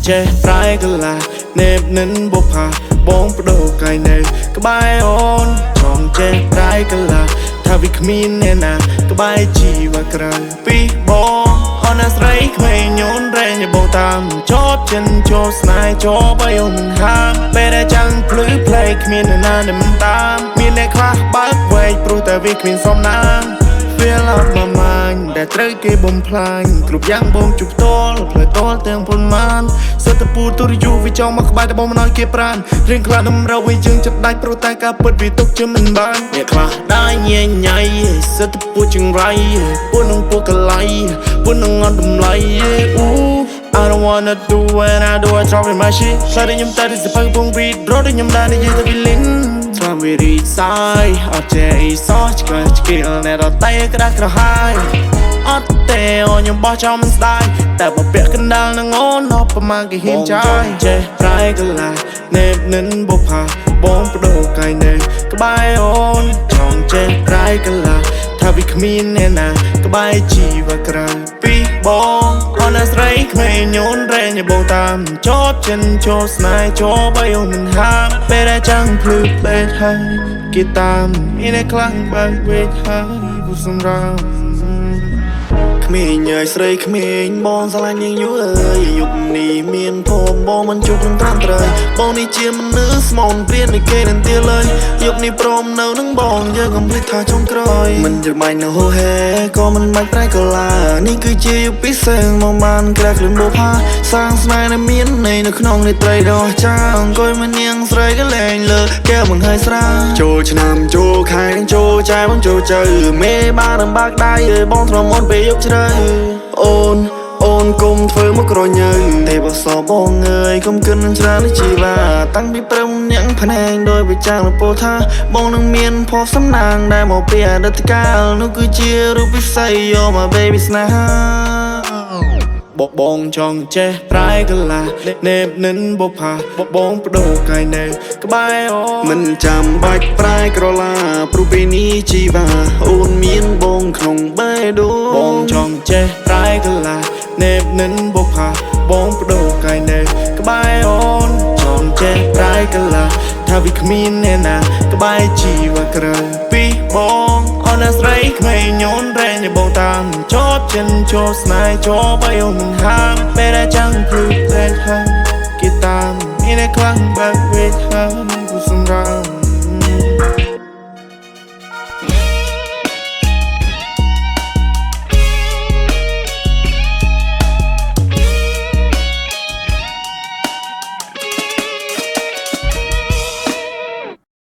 ចេះប្រែកលានេបនិនបុផាបងបដូរកាយនៅក្បែរអូនចង់ចេះប្រែកលាថាវាគ្មានអ្នកណាក្បែរជីវក្រៅពីបងអូនស្រីក្មេងញូនរែងបងតាមជាប់ចិនចូលស្នេហ៍ជាប់ឲ្យអូនមិនហាមពេលដែលចាំងភ្លឺផ្លេកគ្មានអ្នកណាដែលមិនតាមមានអ្នកខ្លះបើកវែកព្រោះតែវាគ្មានសំណាងFeel up my mind ដែលត្រូវគេបំផ្លាញគ្រប់យ៉ាងបងជុំផ្ទាល់ផ្លែតល់ទាំងប៉ុន្មានសិតតែពូទូរយូវាចង់មកក្បែរតែបងមិនឲ្យគេប្រានរឿងខ្លះតម្រូវឲ្យយើងចិត្តដាច់ព្រោះតែការពិតវាទុកជាមិនបានអ្នកខ្លះได้ញ៉ៃញ៉ៃសិតតែពូចង្រៃពូនឹងពូកលៃពូនឹងអត់តម្លៃI don't wanna do when I do I drop in my shit ឆ្លើយខ្ញុំតែទៅពងវីដរត់ខ្ញុំដែរនិយាយទៅវាលិនស្មាវីរីសាយអត់ចេះអ៊ីសោះឆ្កែឆ្កៀលអ្នករត់តែក្រាស់ក្រហាយអត់ទេអូនខ្ញុំបោះចោលមិនស្ដាយតែបើពាក់កណ្ដាលនឹងអូនអត់ប្រមាណគេហ៊ានចាយចេះប្រែកលានេបនិនបុផាបងបដូរកាយនៅក្បែរអូនចង់ចេះប្រែកលាថាវាគ្មានអ្នកណាក្បែរជីវក្រៅពីបងអូនស្រីក្មេងញូនរែងបងតាមជាប់ចិនចូលស្នេហ៍ជាប់ឲ្យអូនមិនហាមពេលដែលចាំងភ្លឺផ្លេតហើយគេតាមមានអ្នកខ្លាំងបើកវេកហើយគូសម្រាប់ក្មេងអើយស្រីក្មេងបងស្រឡាញ់នាងយូរអើយយុគនេះមានភពបងមិនជួបនឹងត្រាំត្រូវបងនេះជាមនុស្សស្មោនព្រាននៃគេនឹងទៀលលើយុគនេះព្រមនៅនឹងបងយើងកំភ្លេចថាចុងក្រោយមិនច្របាញ់នៅហូហែក៏មិនបាច់ប្រែកលានេះគឺជាយុគពិសេសមកបានក្រាស់គ្លឹមបុផាសាងស្នេហ៍ដែលមាននៅក្នុងនេត្រីដ៏ចាអង្គុយមកនាងស្រីក៏លែងលើកែវមិនហើយស្រាចូលឆ្នាំចូលខែចូលចែបងចូលជើមេបានរំបាក់ដៃអើយបងធ្នមមុនពេលយប់ជ្រៅអូនគុំធ្វើមកក្រញើទេបសបងអើយកុំគិនច្រើនជីវ៉ាតាំងពីព្រឹមញ៉ាំងភ្នែកដោយវិចារលពោថាបងនឹងមានភពសំណាងដែលមកពីអតីតកាលនោះគឺជារូបពិសីយក my baby ស្នេហាបងចង់ចេះប្រែកលានេបនិនបុផាបងបដូរកាយនៅក្បែរអូនមិនចាំបាច់ប្រែក្រឡាព្រោះពេលនេះជីវ៉ាអូនមានបងក្នុងបេះដូងបងចង់ចេះប្រែកលានេបនិនបុផាបងបដូរកាយនៅក្បែរអូនចង់ចេះប្រែកលាថាវាគ្មានអ្នកណាក្បែរជីវក្រៅពីបងអូនស្រីក្មេងញូនរែងបងតាមជាប់ចិនចូលស្នេហ៍ជាប់ឲ្យអូនមិនហាមពេលដែលចាំងភ្លឺផ្លេតហើយគេតាមមានអ្នកខ្លាំងបើកវេកហើយគូសម្រាប់